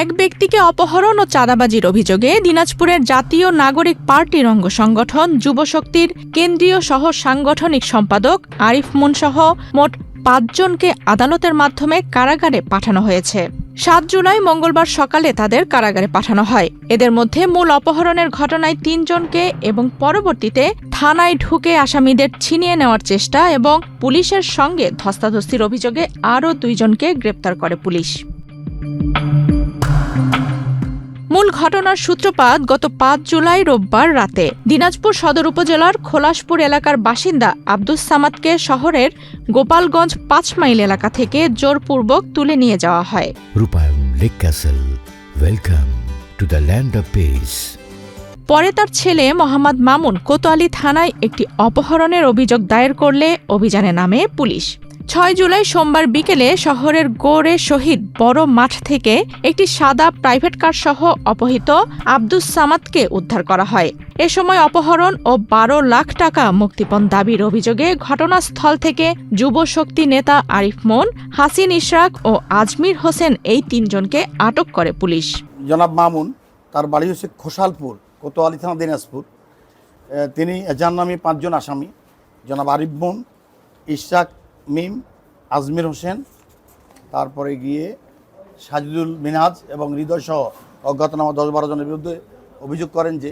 এক ব্যক্তিকে অপহরণ ও চাঁদাবাজির অভিযোগে দিনাজপুরের জাতীয় নাগরিক পার্টির অঙ্গ সংগঠন যুবশক্তির কেন্দ্রীয় সহ সাংগঠনিক সম্পাদক আরিফ মুন সহ মোট ৫ জনকে আদালতের মাধ্যমে কারাগারে পাঠানো হয়েছে। ৭ জুলাই মঙ্গলবার সকালে তাদের কারাগারে পাঠানো হয়। এদের মধ্যে মূল অপহরণের ঘটনায় ৩ জনকে এবং পরবর্তীতে থানায় ঢুকে আসামিদের ছিনিয়ে নেওয়ার চেষ্টা এবং পুলিশের সঙ্গে ধস্তাধস্তির অভিযোগে আরও ২ জনকে গ্রেপ্তার করে পুলিশ। মূল ঘটনার সূত্রপাত গত ৫ জুলাই রোববার রাতে দিনাজপুর সদর উপজেলার খোলাসপুর এলাকার বাসিন্দা আব্দুস সামাদকে শহরের গোপালগঞ্জ ৫ মাইল এলাকা থেকে জোরপূর্বক তুলে নিয়ে যাওয়া হয়। রূপায়ণ lake castle, welcome to the land of piece. পরে তার ছেলে মোহাম্মদ মামুন কোতোয়ালি থানায় একটি অপহরণের অভিযোগ দায়ের করলে অভিযানে নামে পুলিশ। ৬ জুলাই সোমবার বিকেলে শহরের গোরে শহীদ বড় মাঠ থেকে একটি সাদা প্রাইভেট কার সহ অপহৃত আব্দুস সামাদকে উদ্ধার করা হয়। এ সময় অপহরণ ও ১২ লাখ টাকা মুক্তিপণ দাবির অভিযোগে ঘটনাস্থল থেকে যুবশক্তি নেতা আরিফ মুন, হাসিন ইশরাক ও আজমির হোসেন এই ৩ জনকে আটক করে পুলিশ। জনাব মামুন, তার বাড়ি হচ্ছে খোসালপুর, কোতোয়ালি থানা, দিনাজপুর। তিনি যার নামে ৫ জন আসামি, জনাব আরিফ মুন, ইশরাক মিম, আজমির হোসেন, তারপরে গিয়ে সাজিদুল মিনহাজ এবং হৃদয় সহ অজ্ঞাতনামা ১০-১২ জনের বিরুদ্ধে অভিযোগ করেন যে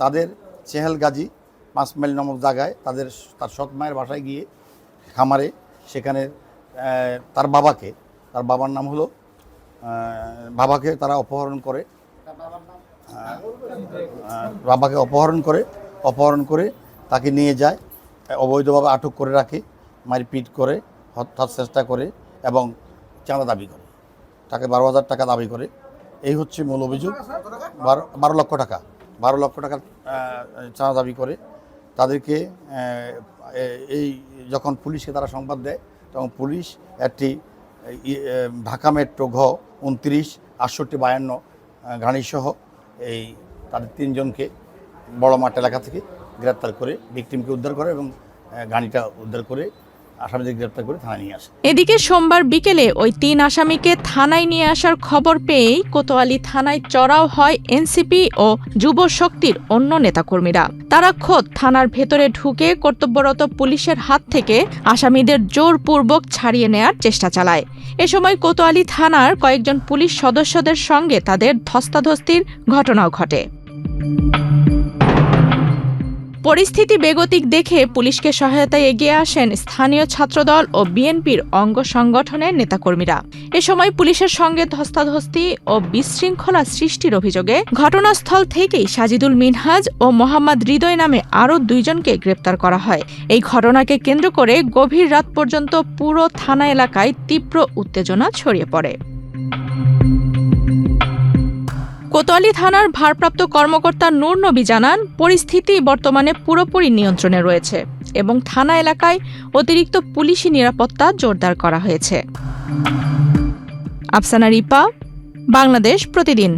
তাদের চেহেল গাজী ৫ মাইল নামক জায়গায় তার সৎ মায়ের বাসায় গিয়ে খামারে সেখানে তার বাবার নাম হলো বাবাকে তারা অপহরণ করে, অপহরণ করে তাকে নিয়ে যায়, অবৈধভাবে আটক করে রাখে, মারপিট করে, হত্যার চেষ্টা করে এবং চাঁদা দাবি করে, তাকে ১২,০০০ টাকা দাবি করে। এই হচ্ছে মূল অভিযোগ। ১২ লক্ষ টাকা চাঁদা দাবি করে। তাদেরকে এই যখন পুলিশকে তারা সংবাদ দেয় তখন পুলিশ একটি ঢাকা মেট্রো ঘ ২৯/৬৮-৫২ গাড়িসহ এই তাদের ৩ জনকে বড় মাঠ এলাকা থেকে গ্রেপ্তার করে ভিকটিমকে উদ্ধার করে এবং গাড়িটা উদ্ধার করে আসামিদের গ্রেপ্তার করে থানায় নিয়ে আসে। এদিকে সোমবার বিকেলে ওই ৩ আসামিকে থানায় নিয়ে আসার খবর পেয়েই কোতোয়ালি থানায় চড়াও হয় এনসিপি ও যুবশক্তির অন্য নেতাকর্মীরা। তারা খোদ থানার ভেতরে ঢুকে কর্তব্যরত পুলিশের হাত থেকে আসামিদের জোরপূর্বক ছাড়িয়ে নেয়ার চেষ্টা চালায়। এ সময় কোতোয়ালি থানার কয়েকজন পুলিশ সদস্যদের সঙ্গে তাদের ধস্তাধস্তির ঘটনাও ঘটে। পরিস্থিতি বেগতিক দেখে পুলিশকে সহায়তায় এগিয়ে আসেন স্থানীয় ছাত্রদল ও বিএনপির অঙ্গ সংগঠনের নেতাকর্মীরা। এ সময় পুলিশের সঙ্গে ধস্তাধস্তি ও বিশৃঙ্খলা সৃষ্টির অভিযোগে ঘটনাস্থল থেকেই সাজিদুল মিনহাজ ও মোহাম্মদ হৃদয় নামে আরও ২ জনকে গ্রেপ্তার করা হয়। এই ঘটনাকে কেন্দ্র করে গভীর রাত পর্যন্ত পুরো থানা এলাকায় তীব্র উত্তেজনা ছড়িয়ে পড়ে। কোতোয়ালি থানার ভারপ্রাপ্ত কর্মকর্তা নূর নবী জানান, পরিস্থিতি বর্তমানে পুরোপুরি নিয়ন্ত্রণে রয়েছে এবং থানা এলাকায় অতিরিক্ত পুলিশি নিরাপত্তা জোরদার করা হয়েছে। আফসানা রিপা, বাংলাদেশ প্রতিদিন।